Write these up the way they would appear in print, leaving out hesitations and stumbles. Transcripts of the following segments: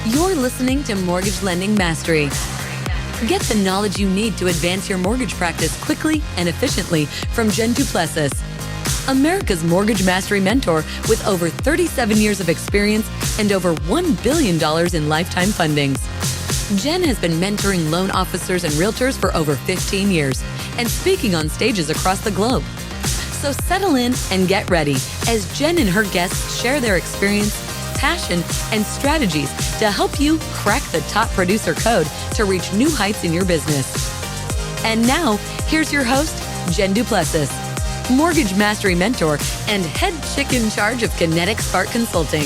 You're listening to Mortgage Lending Mastery. Get the knowledge you need to advance your mortgage practice quickly and efficiently from Jen Du Plessis, America's Mortgage Mastery mentor with over 37 years of experience and over $1 billion in lifetime fundings. Jen has been mentoring loan officers and realtors for over 15 years and speaking on stages across the globe. So settle in and get ready as Jen and her guests share their experience, passion, and strategies to help you crack the top producer code to reach new heights in your business. And now, here's your host, Jen Du Plessis, Mortgage Mastery Mentor and head chick in charge of Kinetic Spark Consulting.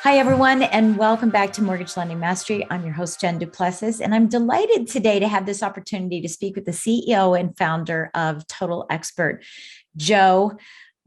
Hi, everyone, and welcome back to Mortgage Lending Mastery. I'm your host, Jen Du Plessis, and I'm delighted today to have this opportunity to speak with the CEO and founder of Total Expert, Joe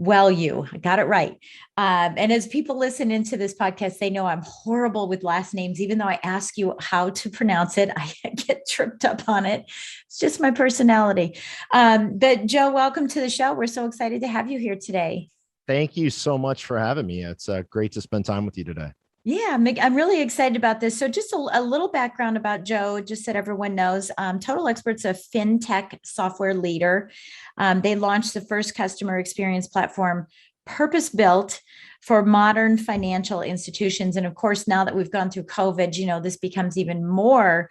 Welu. I got it right. And as people listen into this podcast, they know I'm horrible with last names. Even though I ask you how to pronounce it, I get tripped up on it. It's just my personality. But Joe, welcome to the show. We're so excited to have you here today. Thank you so much for having me. It's great to spend time with you today. Yeah, I'm really excited about this. So just a little background about Joe, just so everyone knows. Total Expert's a fintech software leader. They launched the first customer experience platform purpose-built for modern financial institutions. And of course, now that we've gone through COVID, this becomes even more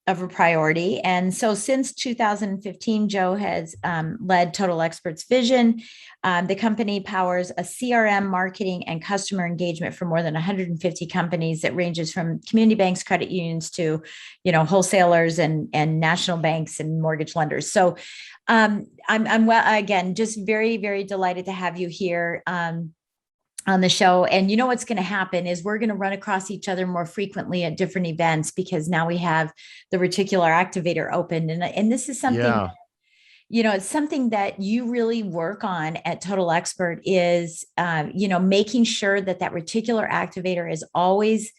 of a priority. And so since 2015, Joe has led Total Expert's vision. The company powers a CRM marketing and customer engagement for more than 150 companies that ranges from community banks, credit unions to, wholesalers and national banks and mortgage lenders. So I'm again, just very, very delighted to have you here on the show. And you know what's going to happen is we're going to run across each other more frequently at different events because now we have the reticular activator open. And this is something, it's something that you really work on at Total Expert is, making sure that reticular activator is always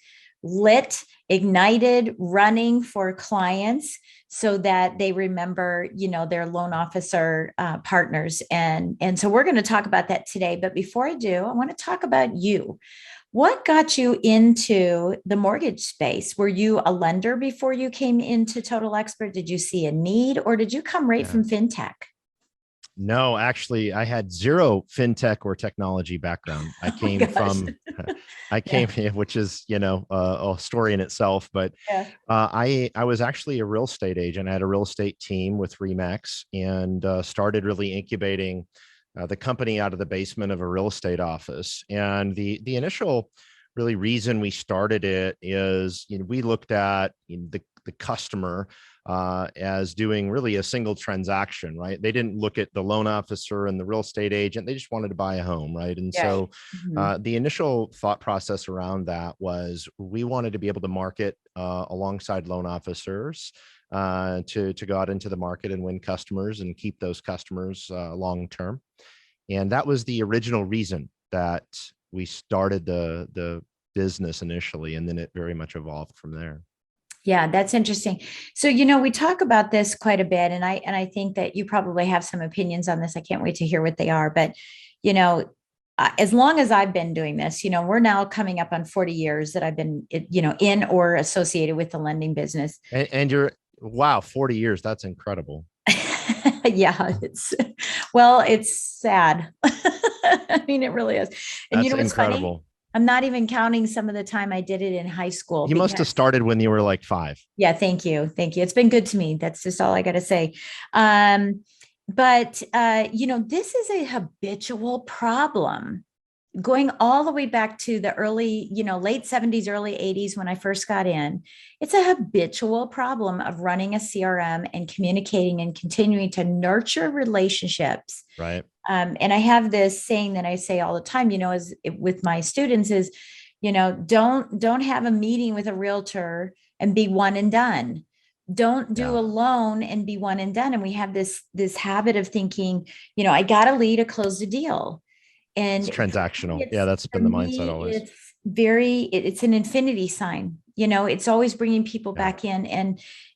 lit, ignited, running for clients so that they remember, their loan officer partners. And so we're going to talk about that today. But before I do, I want to talk about you. What got you into the mortgage space? Were you a lender before you came into Total Expert? Did you see a need or did you come right from fintech? No, actually, I had zero fintech or technology background. I came which is, a story in itself, but I was actually a real estate agent. I had a real estate team with Remax and started really incubating the company out of the basement of a real estate office. And the initial really reason we started it is, we looked at the customer as doing really a single transaction, right? They didn't look at the loan officer and the real estate agent. They just wanted to buy a home, right? And so the initial thought process around that was we wanted to be able to market alongside loan officers to go out into the market and win customers and keep those customers long term. And that was the original reason that we started the business initially, and then it very much evolved from there. Yeah, that's interesting. So, we talk about this quite a bit, and I think that you probably have some opinions on this. I can't wait to hear what they are. But, as long as I've been doing this, we're now coming up on 40 years that I've been, in or associated with the lending business. And you're, wow, 40 years. That's incredible. Yeah, it's sad. I mean, it really is. And that's what's incredible. Funny? I'm not even counting some of the time I did it in high school. You must have started when you were like 5. Yeah. Thank you. Thank you. It's been good to me. That's just all I got to say. But this is a habitual problem going all the way back to the early, late 70s, early 80s, when I first got in. It's a habitual problem of running a CRM and communicating and continuing to nurture relationships. Right. And I have this saying that I say all the time, with my students is, don't have a meeting with a realtor and be one and done. Don't do a loan and be one and done. And we have this habit of thinking, I got to lead to close the deal. And it's transactional. That's been the mindset always. It's an infinity sign. It's always bringing people back in.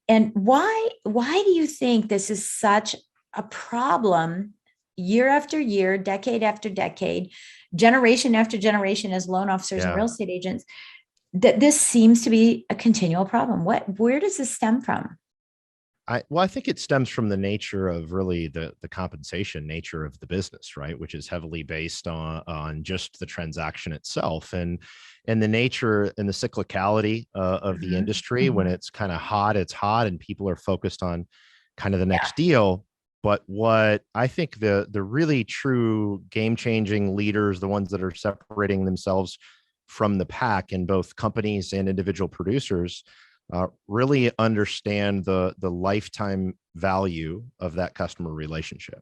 And why do you think this is such a problem year after year, decade after decade, generation after generation as loan officers and real estate agents, that this seems to be a continual problem. Where does this stem from? I think it stems from the nature of really the compensation nature of the business, right? Which is heavily based on just the transaction itself, and the nature and the cyclicality of the industry. When it's kind of hot, it's hot, and people are focused on kind of the next deal. But what I think the really true game changing leaders, the ones that are separating themselves from the pack in both companies and individual producers, really understand the lifetime value of that customer relationship.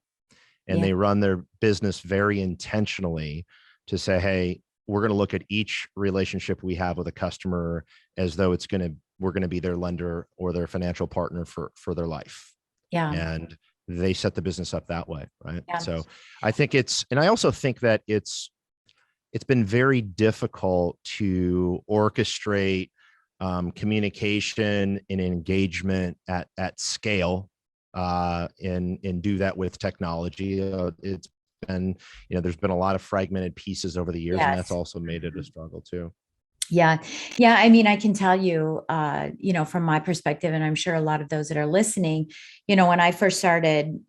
And they run their business very intentionally to say, hey, we're going to look at each relationship we have with a customer as though we're going to be their lender or their financial partner for their life. And they set the business up that way, right? So I think and I also think that it's been very difficult to orchestrate communication and engagement at scale, and do that with technology. It's been, there's been a lot of fragmented pieces over the years, and that's also made it a struggle too. Yeah. I mean, I can tell you, from my perspective, and I'm sure a lot of those that are listening, when I first started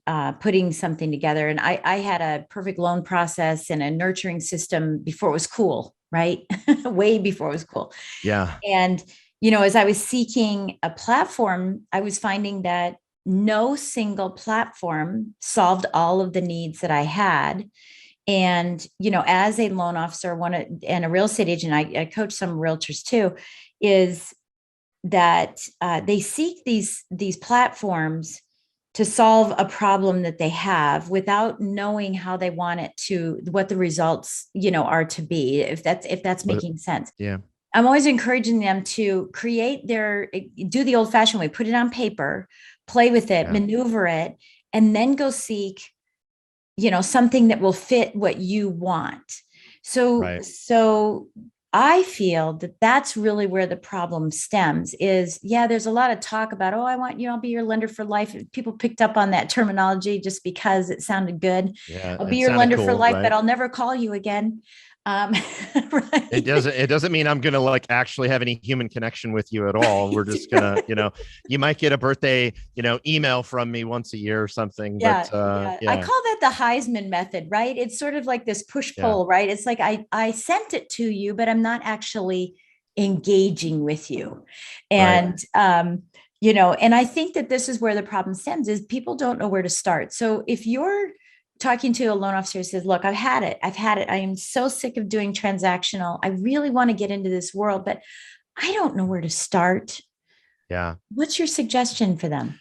putting something together, and I had a perfect loan process and a nurturing system before it was cool, right? Way before it was cool. And, as I was seeking a platform, I was finding that no single platform solved all of the needs that I had. And, as a loan officer, and a real estate agent, I coach some realtors too, is that they seek these platforms to solve a problem that they have without knowing how they want it to, what the results, are to be, if that's making sense. I'm always encouraging them to do the old fashioned way, put it on paper, play with it, maneuver it, and then go seek something that will fit what you want. So I feel that that's really where the problem stems is, there's a lot of talk about, I'll be your lender for life. People picked up on that terminology just because it sounded good. I'll be your lender for life, but I'll never call you again. Right? It doesn't mean I'm going to actually have any human connection with you at all. We're just going to, you might get a birthday, email from me once a year or something. I call that the Heisman method, right? It's sort of like this push pull, right? It's like, I sent it to you, but I'm not actually engaging with you. And, and I think that this is where the problem stems is people don't know where to start. So if you're talking to a loan officer who says, look, I've had it. I am so sick of doing transactional. I really want to get into this world, but I don't know where to start. What's your suggestion for them?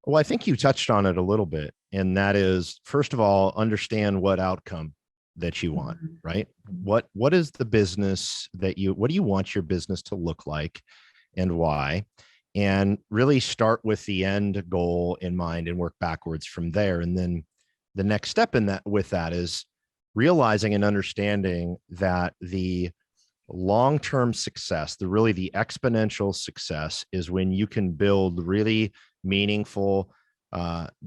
Well, I think you touched on it a little bit. And that is, first of all, understand what outcome that you want, right? What is the business what do you want your business to look like and why? And really start with the end goal in mind and work backwards from there. And then the next step with that is realizing and understanding that the long-term success, the exponential success, is when you can build really meaningful,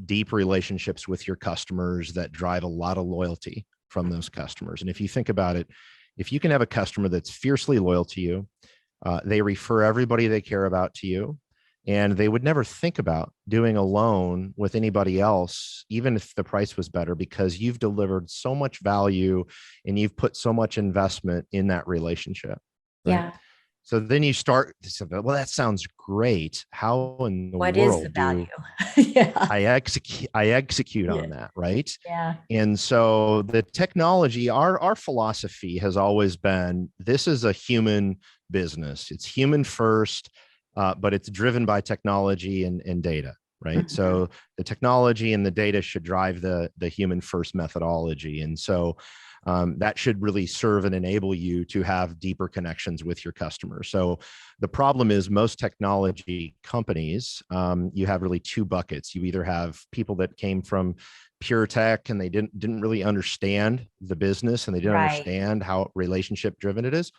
deep relationships with your customers that drive a lot of loyalty from those customers. And if you think about it, if you can have a customer that's fiercely loyal to you, they refer everybody they care about to you, and they would never think about doing a loan with anybody else, even if the price was better, because you've delivered so much value and you've put so much investment in that relationship. Right? So then you start to say, well, that sounds great. How in the world is the value? I execute on that, right? And so the technology, our philosophy has always been, this is a human business. It's human first. But it's driven by technology and data, right? So the technology and the data should drive the human first methodology. And so that should really serve and enable you to have deeper connections with your customers. So the problem is most technology companies, you have really two buckets. You either have people that came from pure tech and they didn't really understand the business and they didn't understand how relationship driven it is.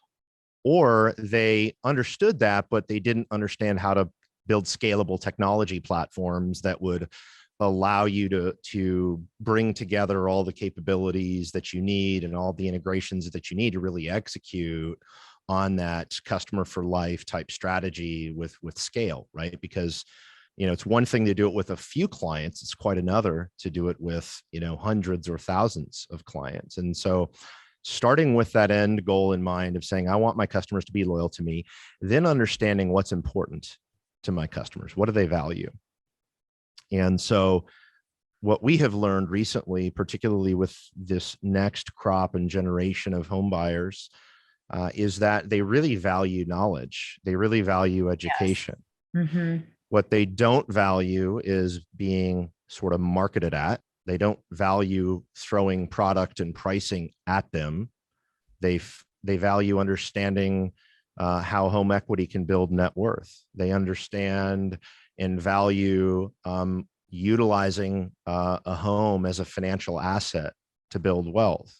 Or they understood that, but they didn't understand how to build scalable technology platforms that would allow you to bring together all the capabilities that you need and all the integrations that you need to really execute on that customer for life type strategy with scale, right? Because it's one thing to do it with a few clients. It's quite another to do it with, hundreds or thousands of clients. And so starting with that end goal in mind of saying, I want my customers to be loyal to me, then understanding what's important to my customers. What do they value? And so what we have learned recently, particularly with this next crop and generation of home buyers, is that they really value knowledge. They really value education. Yes. Mm-hmm. What they don't value is being sort of marketed at. They don't value throwing product and pricing at them. They value understanding how home equity can build net worth. They understand and value utilizing a home as a financial asset to build wealth.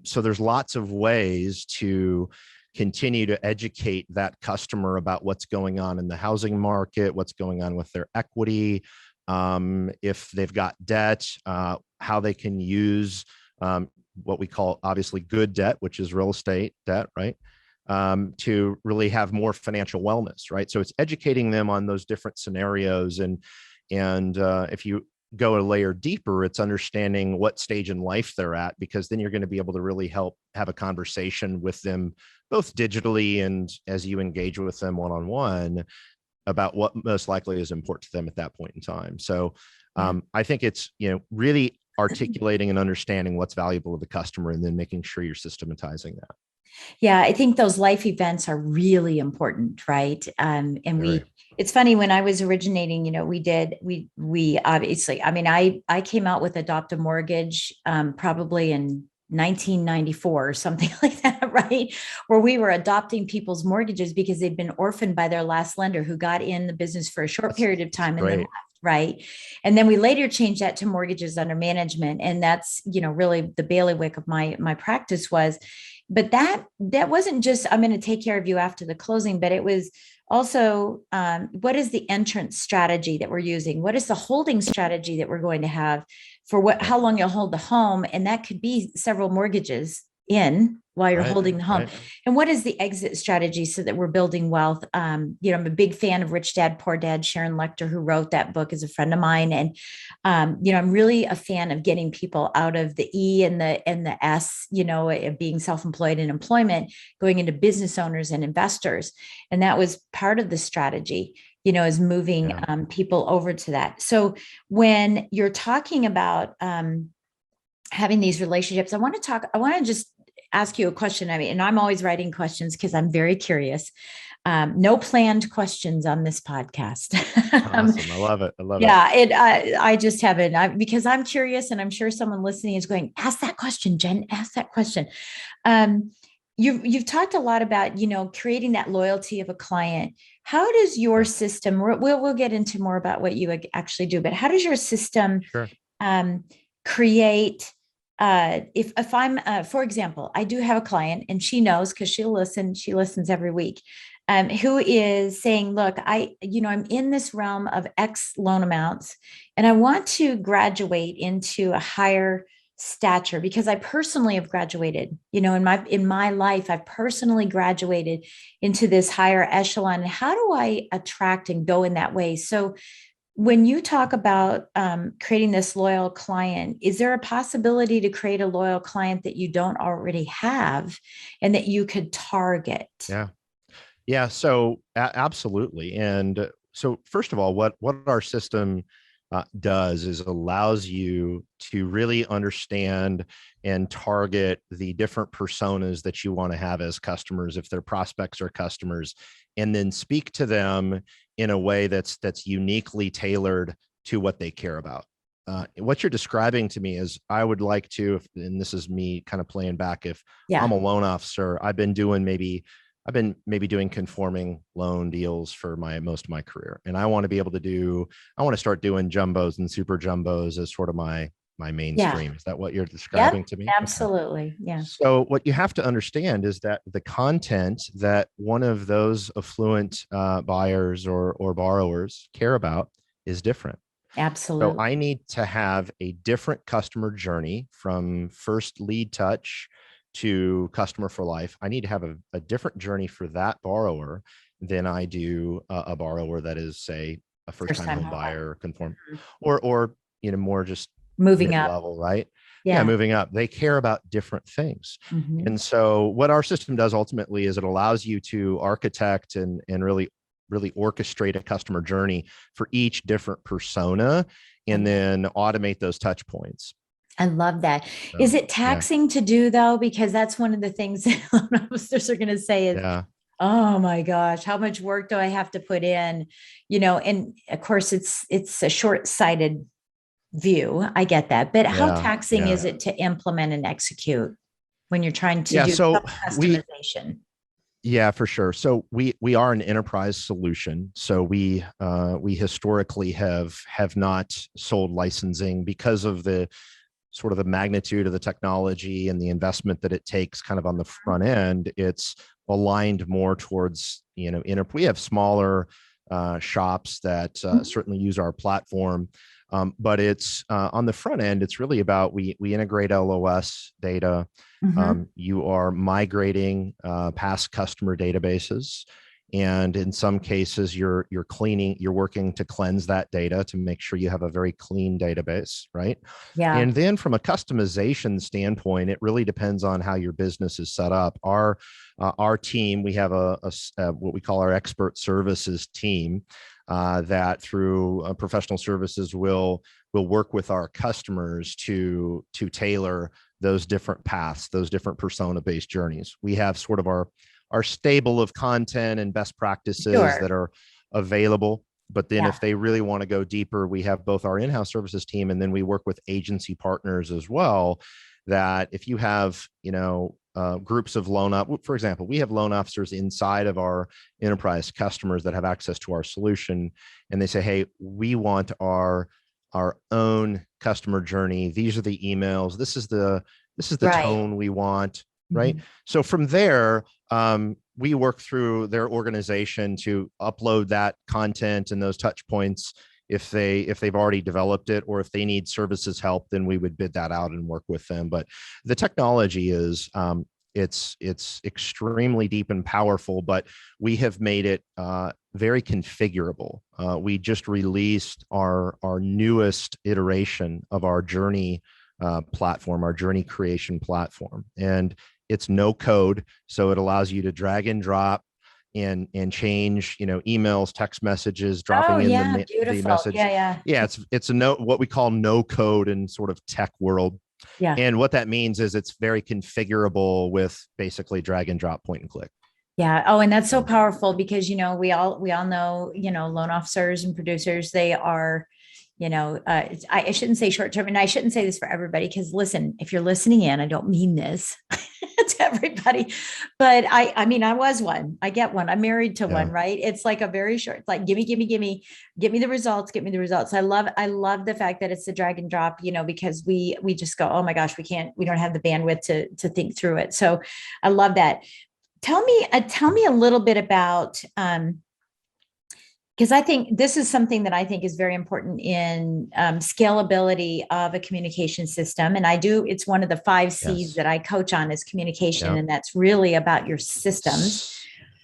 So there's lots of ways to continue to educate that customer about what's going on in the housing market, what's going on with their equity, if they've got debt, how they can use what we call obviously good debt, which is real estate debt, right? To really have more financial wellness, right? So it's educating them on those different scenarios. And if you go a layer deeper, it's understanding what stage in life they're at, because then you're going to be able to really help have a conversation with them, both digitally and as you engage with them one-on-one, about what most likely is important to them at that point in time. So I think it's, really articulating and understanding what's valuable to the customer and then making sure you're systematizing that. Yeah, I think those life events are really important, right? It's funny, when I was originating, we obviously, I came out with Adopt a Mortgage probably in 1994 or something like that, right? Where we were adopting people's mortgages because they'd been orphaned by their last lender, who got in the business for a short period of time and then left, right? And then we later changed that to mortgages under management. And that's, really the bailiwick of my practice was. But that wasn't just, I'm going to take care of you after the closing, but it was also, what is the entrance strategy that we're using? What is the holding strategy that we're going to have for how long you'll hold the home? And that could be several mortgages in while you're holding the home. And what is the exit strategy so that we're building wealth? I'm a big fan of Rich Dad, Poor Dad. Sharon Lechter, who wrote that book, is a friend of mine. And, I'm really a fan of getting people out of the E and the S, being self-employed and employment, going into business owners and investors. And that was part of the strategy, is moving people over to that. So when you're talking about having these relationships, I want to just ask you a question. And I'm always writing questions because I'm very curious. No planned questions on this podcast. Awesome. I love it. I just haven't, because I'm curious, and I'm sure someone listening is going, ask that question, Jen, ask that question. You've talked a lot about, creating that loyalty of a client. How does your system, we'll get into more about what you actually do, but how does your system create, if I'm, for example, I do have a client, and she knows, because she listens every week, who is saying, look, I'm in this realm of X loan amounts, and I want to graduate into a higher stature, because I personally have graduated, in my life, I've personally graduated into this higher echelon. How do I attract and go in that way? So when you talk about creating this loyal client, is there a possibility to create a loyal client that you don't already have and that you could target? Yeah. So absolutely. And so first of all, what our system does is allows you to really understand and target the different personas that you want to have as customers, if they're prospects or customers, and then speak to them in a way that's uniquely tailored to what they care about. What you're describing to me is, I would like to, and this is me kind of playing back, if I'm a loan officer, I've been maybe doing conforming loan deals for most of my career. And I want to start doing jumbos and super jumbos as sort of my mainstream. Is that what you're describing to me? Absolutely. Okay. Yeah. So what you have to understand is that the content that one of those affluent buyers or borrowers care about is different. Absolutely. So I need to have a different customer journey from first lead touch to customer for life. I need to have a different journey for that borrower than I do a borrower that is, say, a first-time First-time home home buyer. buyer, conform, Mhm. or more just Moving up. mid-level, right? Yeah, Yeah. moving up. They care about different things. Mhm. And so what our system does ultimately is it allows you to architect and really orchestrate a customer journey for each different persona and then automate those touch points. I love that. Is So, it yeah, taxing to do though? Because that's one of the things that loan officers are going to say is, yeah, oh my gosh, how much work do I have to put in? And of course it's a short-sighted view. I get that. But how yeah, taxing yeah. is it to implement and execute when you're trying to Yeah. do So we, customization? yeah, for sure. So we are an enterprise solution. So we historically have not sold licensing because of the sort of the magnitude of the technology and the investment that it takes kind of on the front end. It's aligned more towards, we have smaller shops that certainly use our platform. But it's on the front end, it's really about we integrate LOS data. Mhm. You are migrating past customer databases. And in some cases, you're working to cleanse that data to make sure you have a very clean database, right? Yeah. And then from a customization standpoint, it really depends on how your business is set up. Our team, we have a what we call our expert services team that through professional services will work with our customers to tailor those different paths, those different persona-based journeys. We have sort of our stable of content and best practices Sure. that are available. But then Yeah. if they really want to go deeper, we have both our in-house services team and then we work with agency partners as well. That if you have, groups of for example, we have loan officers inside of our enterprise customers that have access to our solution, and they say, "Hey, we want our own customer journey. These are the emails. This is the Right. tone we want." Right. Mhm. So from there, we work through their organization to upload that content and those touch points. If they've already developed it, or if they need services help, then we would bid that out and work with them. But the technology is it's extremely deep and powerful, but we have made it very configurable. We just released our newest iteration of our journey platform, our journey creation platform, and it's no code, so it allows you to drag and drop and change, emails, text messages, Oh dropping in yeah, the beautiful. message. Yeah, yeah. Yeah, it's what we call no code in sort of tech world. Yeah. And what that means is it's very configurable with basically drag and drop, point and click. Yeah. Oh, and that's so So, powerful because we all know loan officers and producers. They are, I shouldn't say short term, and I shouldn't say this for everybody because listen, if you're listening in, I don't mean this to everybody, but I mean, I was one. I get one. I'm married to one. yeah, Right? It's like a very short. It's like give me the results. Get me the results. I love the fact that it's the drag and drop. Because we just go, oh my gosh, we don't have the bandwidth to think through it. So I love that. Tell me a little bit about because I think this is something that I think is very important in scalability of a communication system. And it's one of the 5 C's yes, that I coach on is communication. yeah. And that's really about your systems.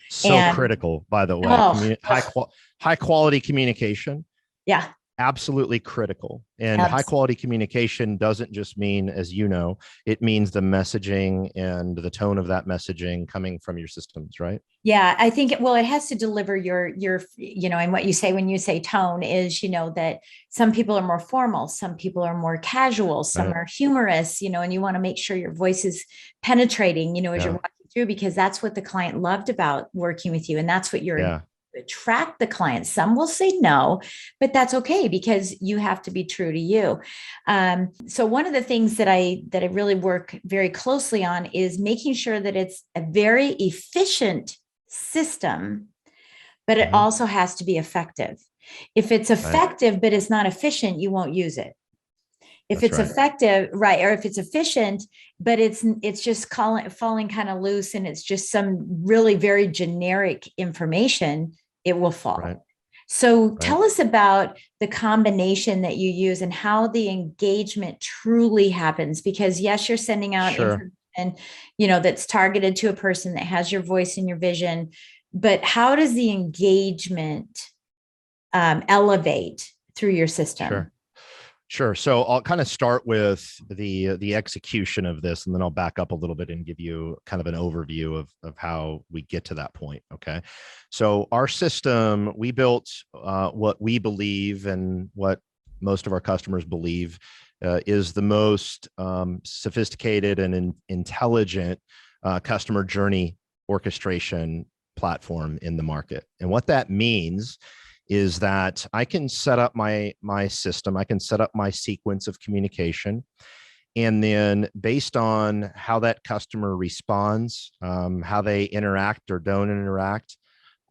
So And critical, by the way. oh, High quality communication, yeah, absolutely critical. And high absolutely. quality communication doesn't just mean, as you know, it means the messaging and the tone of that messaging coming from your systems, right? Yeah, I think it has to deliver and what you say when you say tone is, that some people are more formal, some people are more casual, some Right. are humorous, and you want to make sure your voice is penetrating, as you're Yeah. walking through, because that's what the client loved about working with you. And that's what you're Yeah. attract the clients. Some will say no, but that's okay because you have to be true to you. So one of the things that I really work very closely on is making sure that it's a very efficient system, but it Hmm. also has to be effective. If it's Right. effective but it's not efficient, you won't use it. If That's it's right. effective, right, or if it's efficient, but it's just falling kind of loose and it's just some really very generic information, it will Right. fall. So right? tell us about the combination that you use and how the engagement truly happens. Because yes, you're sending out Sure. information, that's targeted to a person that has your voice and your vision. But how does the engagement elevate through your system? Sure. Sure. So I'll kind of start with the execution of this, and then I'll back up a little bit and give you kind of an overview of how we get to that point. Okay. So our system, we built what we believe and what most of our customers believe is the most sophisticated and intelligent customer journey orchestration platform in the market. And what that means is that I can set up my system, I can set up my sequence of communication, and then based on how that customer responds, how they interact or don't interact,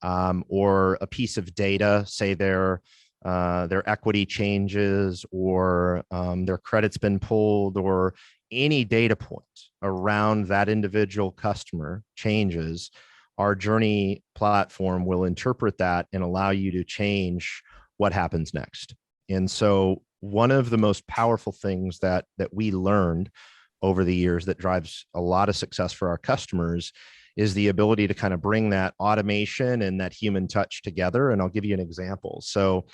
or a piece of data, say their equity changes, or their credit's been pulled, or any data point around that individual customer changes, our journey platform will interpret that and allow you to change what happens next. And so one of the most powerful things that we learned over the years that drives a lot of success for our customers is the ability to kind of bring that automation and that human touch together. And I'll give you an example. So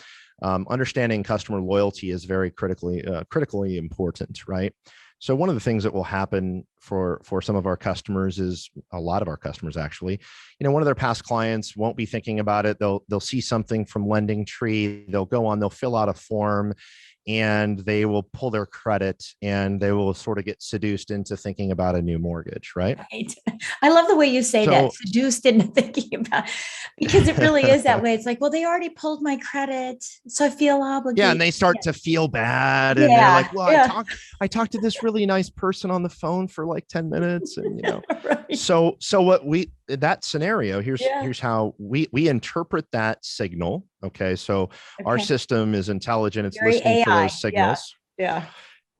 understanding customer loyalty is very critically important, right? So one of the things that will happen for some of our customers is, a lot of our customers actually, one of their past clients won't be thinking about it. They'll see something from LendingTree, they'll go on, they'll fill out a form, and they will pull their credit, and they will sort of get seduced into thinking about a new mortgage, right? Right. I love the way you say that, seduced into thinking about, because it really is that way. It's like, well, they already pulled my credit, so I feel obligated. Yeah, and they start to feel bad, and they're like, well, I talked to this really nice person on the phone for like 10 minutes, and right. So what that scenario, here's how we interpret that signal. Okay. So our system is intelligent. It's Very listening AI. for those signals. Yeah.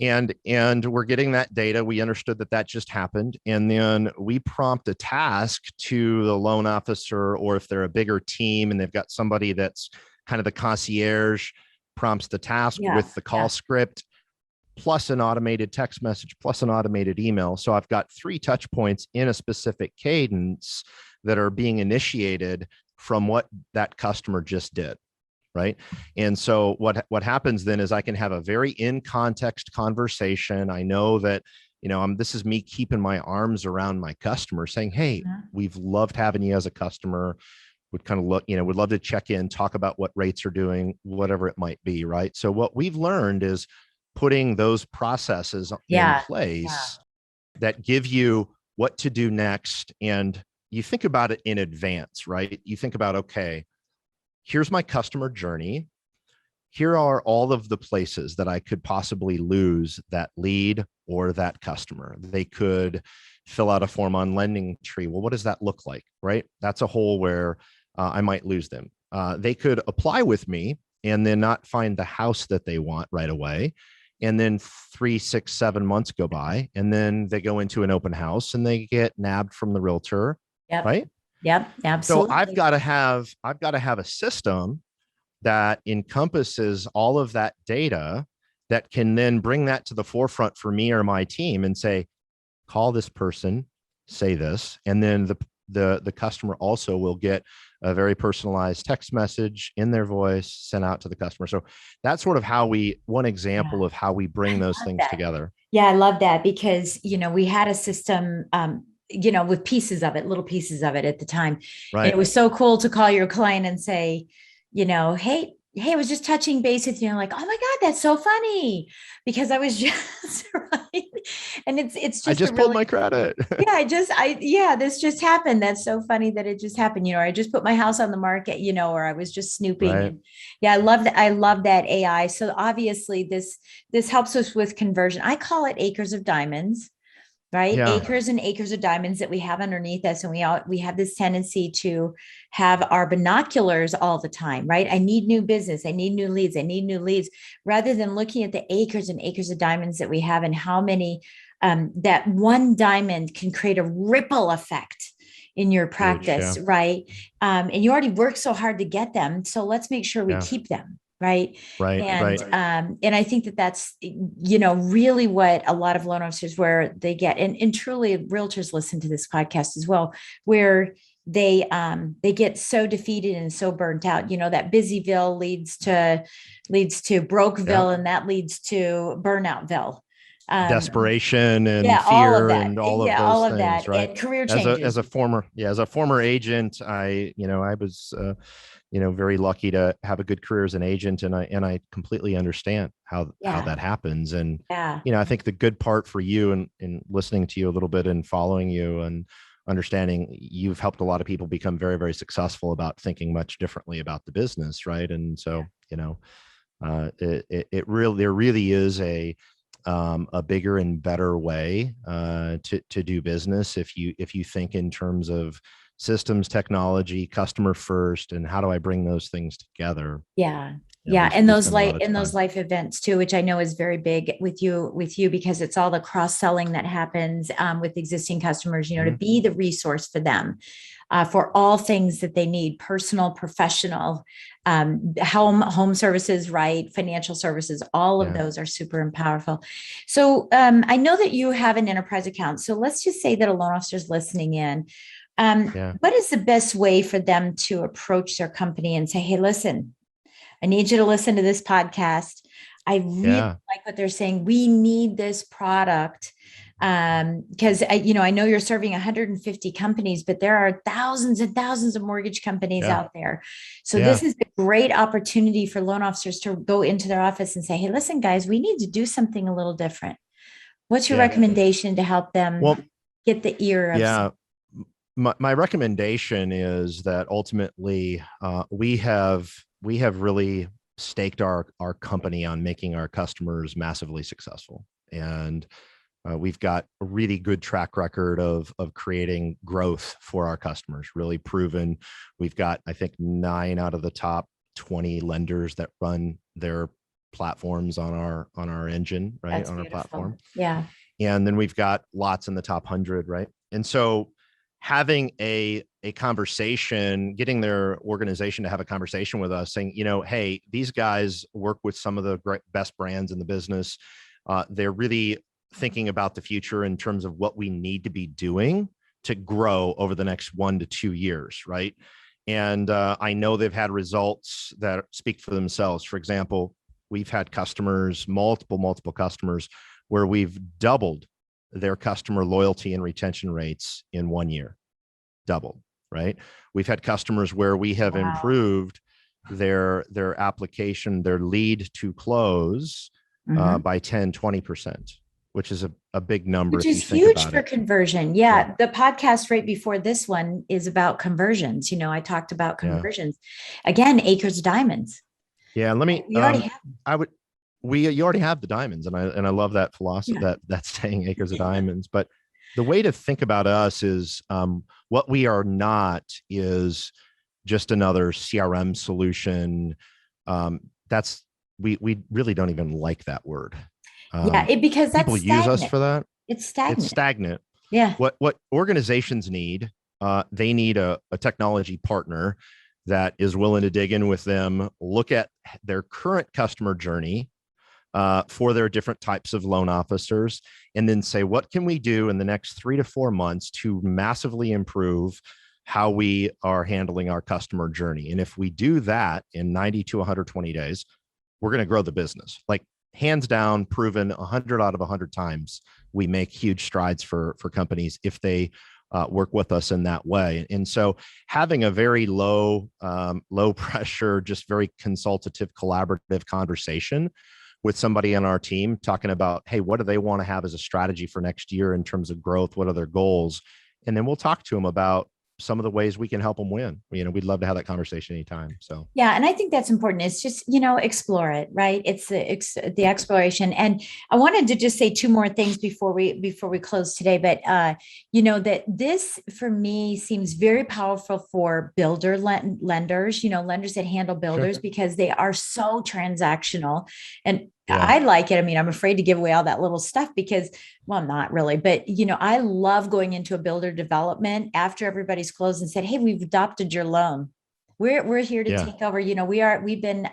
And we're getting that data. We understood that just happened. And then we prompt a task to the loan officer, or if they're a bigger team and they've got somebody that's kind of the concierge, prompts the task with the call script, plus an automated text message, plus an automated email. So I've got 3 touch points in a specific cadence that are being initiated from what that customer just did. Right. And so what happens then is I can have a very in context conversation. I know that, this is me keeping my arms around my customer, saying, hey, we've loved having you as a customer. Would kind of look, would love to check in, talk about what rates are doing, whatever it might be. Right. So what we've learned is putting those processes in place that give you what to do next. And you think about it in advance, right? You think about, okay, here's my customer journey. Here are all of the places that I could possibly lose that lead or that customer. They could fill out a form on LendingTree. Well, what does that look like, right? That's a hole where I might lose them. They could apply with me and then not find the house that they want right away. And then 3, 6, 7 months go by, and then they go into an open house and they get nabbed from the realtor, right? Yep, absolutely. So I've got to have a system that encompasses all of that data that can then bring that to the forefront for me or my team and say, call this person, say this, and then the customer also will get a very personalized text message in their voice sent out to the customer. So that's sort of one example of how we bring those things together. Yeah, I love that, because, we had a system, with little pieces of it at the time. Right. And it was so cool to call your client and say, hey, I was just touching base with you. Like, oh my God, that's so funny, because I was just right. And it's just, I just pulled my credit. This just happened. That's so funny that it just happened. Or I just put my house on the market, or I was just snooping. Right. And I love that. I love that AI. So obviously this helps us with conversion. I call it acres of diamonds. Right. Yeah. Acres and acres of diamonds that we have underneath us. And we have this tendency to have our binoculars all the time, right? I need new business. I need new leads. I need new leads, rather than looking at the acres and acres of diamonds that we have, and how many, that one diamond can create a ripple effect in your Huge, practice, yeah. right? And you already worked so hard to get them. So let's make sure we Yeah. keep them. Right. Right. Right. And I think that that's, really what a lot of loan officers where they get, and truly realtors listen to this podcast as well, where they get so defeated and so burnt out. That Busyville leads to Brokeville, Yeah. and that leads to Burnoutville. Desperation and Yeah, all of fear that. and all of Yeah, all those of things, that, right? and career As changes. a former agent, I was very lucky to have a good career as an agent, and I completely understand how Yeah, that happens. And yeah, I think the good part for you, and in listening to you a little bit and following you and understanding, you've helped a lot of people become very, very successful about thinking much differently about the business, right? And so it really, there really is a bigger and better way to do business if you think in terms of systems, technology, customer first, and how do I bring those things together. yeah. Yeah, We and those spend a lot life of and those time. life events too, which I know is very big with you because it's all the cross selling that happens with existing customers. To Mhm. be the resource for them for all things that they need, personal, professional, home services, right, financial services. All of Yeah, those are super and powerful. So I know that you have an enterprise account. So let's just say that a loan officer is listening in. yeah, What is the best way for them to approach their company and say, "Hey, listen, I need you to listen to this podcast. I really yeah, like what they're saying. We need this product." Because I know you're serving 150 companies, but there are thousands and thousands of mortgage companies yeah, out there. So this yeah, is a great opportunity for loan officers to go into their office and say, "Hey, listen, guys, we need to do something a little different. What's your yeah. recommendation to help them Well, get the ear of?" yeah. My recommendation is that ultimately we have really staked our company on making our customers massively successful, and we've got a really good track record of creating growth for our customers, really proven. We've got, I think, 9 out of the top 20 lenders that run their platforms on our engine, right, That's on our beautiful. platform. Yeah. And then we've got lots in the top 100, right? And so having a conversation, getting their organization to have a conversation with us, saying, hey, these guys work with some of the best brands in the business. They're really thinking about the future in terms of what we need to be doing to grow over the next 1 to 2 years, right? And I know they've had results that speak for themselves. For example, we've had customers, multiple customers, where we've doubled their customer loyalty and retention rates in 1 year. Doubled, right? We've had customers where we have Wow. improved their application, their lead to close Mhm. by 10-20%, which is a big number Which if you is think huge about for it. conversion. Yeah, Yeah. The podcast right before this one is about conversions. I talked about yeah, conversions. Again, acres of diamonds. yeah. Let me We already have them. I would we you already have the diamonds, and I love that philosophy, Yeah. that saying, acres of diamonds. But the way to think about us is, what we are not is just another CRM solution. That's we really don't even like that word. Yeah. Because that's People use us stagnant. for that. It's It's stagnant. stagnant. Yeah. What organizations need, they need a technology partner that is willing to dig in with them, look at their current customer journey for their different types of loan officers, and then say, what can we do in the next 3 to 4 months to massively improve how we are handling our customer journey? And if we do that in 90 to 120 days, we're going to grow the business. Like, hands down, proven 100 out of 100 times, we make huge strides for companies if they work with us in that way. And so having a very low pressure, just very consultative, collaborative conversation with somebody on our team, talking about, hey, what do they want to have as a strategy for next year in terms of growth? What are their goals? And then we'll talk to them about some of the ways we can help them win. We'd love to have that conversation anytime. So Yeah, and I think that's important. It's just, explore it, right? It's the exploration. And I wanted to just say two more things before we close today. But that this for me seems very powerful for builder lenders, lenders that handle sure. builders, because they are so transactional. And Yeah. I like it. I mean, I'm afraid to give away all that little stuff because, well, not really, but I love going into a builder development after everybody's closed and said, "Hey, we've adopted your loan. We're here to Yeah. take over." We've been,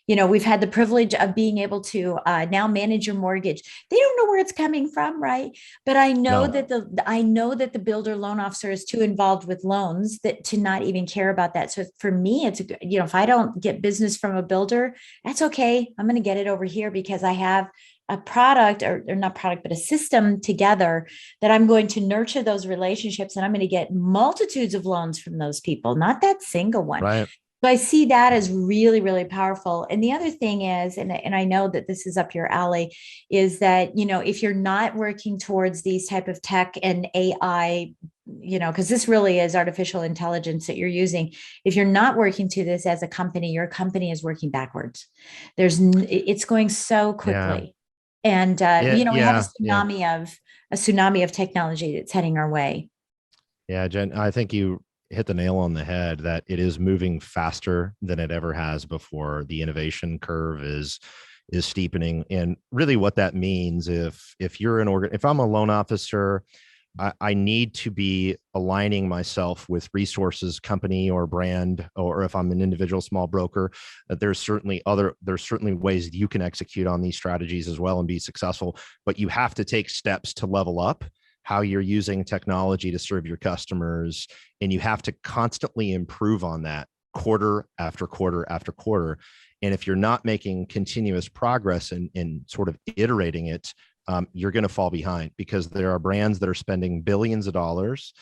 we've had the privilege of being able to now manage your mortgage. They don't know where it's coming from, right? But I know that the builder loan officer is too involved with loans that to not even care about that. So for me, it's if I don't get business from a builder, that's okay. I'm going to get it over here because I have a product or not product, but a system together that I'm going to nurture those relationships and I'm going to get multitudes of loans from those people, not that single one. Right. So I see that as really, really powerful. And the other thing is, and I know that this is up your alley, is that, if you're not working towards these type of tech and AI, because this really is artificial intelligence that you're using. If you're not working to this as a company, your company is working backwards. It's going so quickly. Yeah. And we have a Yeah. tsunami of technology that's heading our way. Yeah, Jen, I think you hit the nail on the head that it is moving faster than it ever has before. The innovation curve is steepening, and really what that means, if I'm a loan officer, I need to be aligning myself with resources, company or brand, or if I'm an individual small broker, that there's certainly ways that you can execute on these strategies as well and be successful. But you have to take steps to level up how you're using technology to serve your customers. And you have to constantly improve on that quarter after quarter after quarter. And if you're not making continuous progress in sort of iterating it, you're going to fall behind, because there are brands that are spending billions of dollars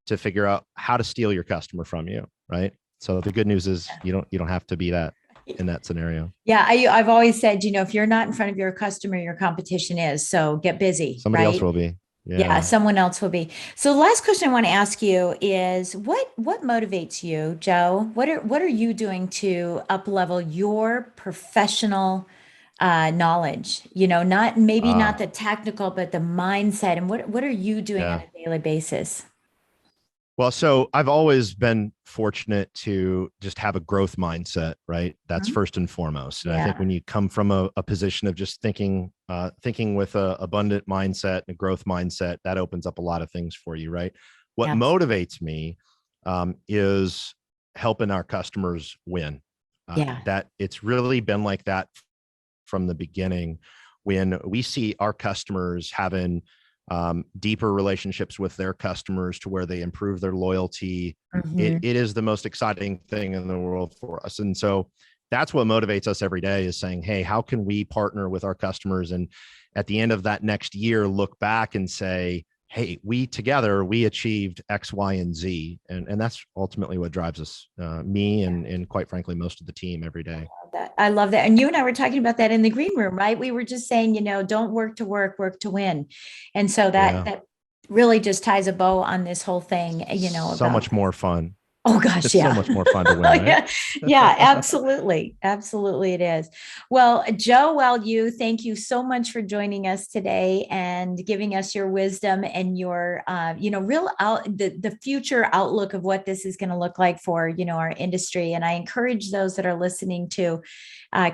to figure out how to steal your customer from you, right? So the good news is you don't have to be that in that scenario. Yeah, I've always said, if you're not in front of your customer, your competition is. So get busy. Somebody right? else will be. Yeah, someone else will be. So the last question I want to ask you is what motivates you, Joe? What are you doing to up level your professional knowledge? Not the technical, but the mindset. And what are you doing on a daily basis? Well, so I've always been fortunate to just have a growth mindset, right? That's first and foremost. And I think when you come from a position of just thinking with an abundant mindset and a growth mindset, that opens up a lot of things for you, right? What motivates me is helping our customers win. That it's really been like that from the beginning. When we see our customers having deeper relationships with their customers to where they improve their loyalty, it is the most exciting thing in the world for us. And so that's what motivates us every day, is saying, hey, how can we partner with our customers? And at the end of that next year, look back and say, hey, we achieved X, Y, and Z. And that's ultimately what drives us, me and quite frankly, most of the team every day. I love that. And you and I were talking about that in the green room, right? We were just saying, don't work to work to win. And so that really just ties a bow on this whole thing, so much more fun. Oh gosh, it's so much more fun to win. Right? Yeah, absolutely. Absolutely it is. Well, Joe Welu, thank you so much for joining us today and giving us your wisdom and your, the future outlook of what this is going to look like for, our industry. And I encourage those that are listening to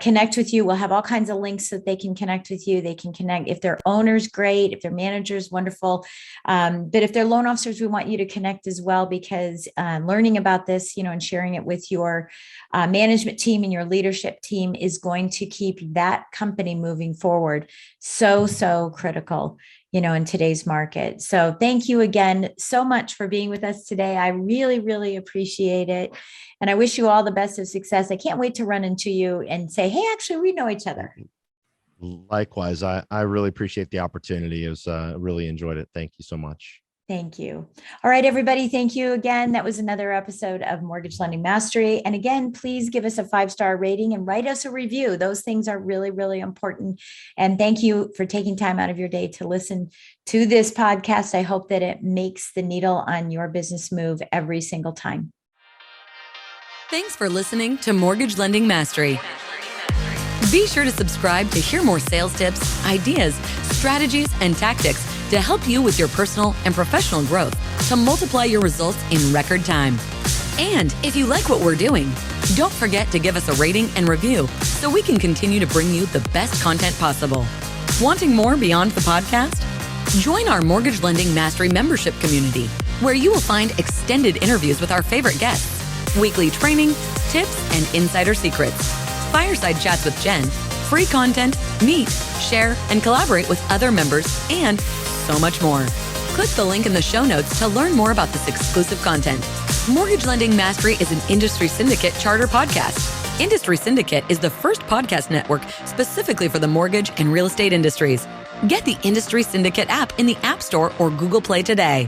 connect with you. We'll have all kinds of links so that they can connect with you. They can connect if they're owners, great. If they're managers, wonderful. But if they're loan officers, we want you to connect as well, because learning about this, and sharing it with your management team and your leadership team is going to keep that company moving forward. So critical, in today's market. So thank you again so much for being with us today. I really, really appreciate it. And I wish you all the best of success. I can't wait to run into you and say, hey, actually, we know each other. Likewise. I really appreciate the opportunity. It was really enjoyed it. Thank you so much. Thank you. All right, everybody. Thank you again. That was another episode of Mortgage Lending Mastery. And again, please give us a 5-star rating and write us a review. Those things are really, really important. And thank you for taking time out of your day to listen to this podcast. I hope that it makes the needle on your business move every single time. Thanks for listening to Mortgage Lending Mastery. Be sure to subscribe to hear more sales tips, ideas, strategies, and tactics to help you with your personal and professional growth to multiply your results in record time. And if you like what we're doing, Don't forget to give us a rating and review so we can continue to bring you the best content possible. Wanting more beyond the podcast? Join our Mortgage Lending Mastery membership community, where you will find extended interviews with our favorite guests, weekly training, tips, and insider secrets, fireside chats with Jen, free content, meet, share, and collaborate with other members, and so much more. Click the link in the show notes to learn more about this exclusive content. Mortgage Lending Mastery is an Industry Syndicate charter podcast. Industry Syndicate is the first podcast network specifically for the mortgage and real estate industries. Get the Industry Syndicate app in the App Store or Google Play today.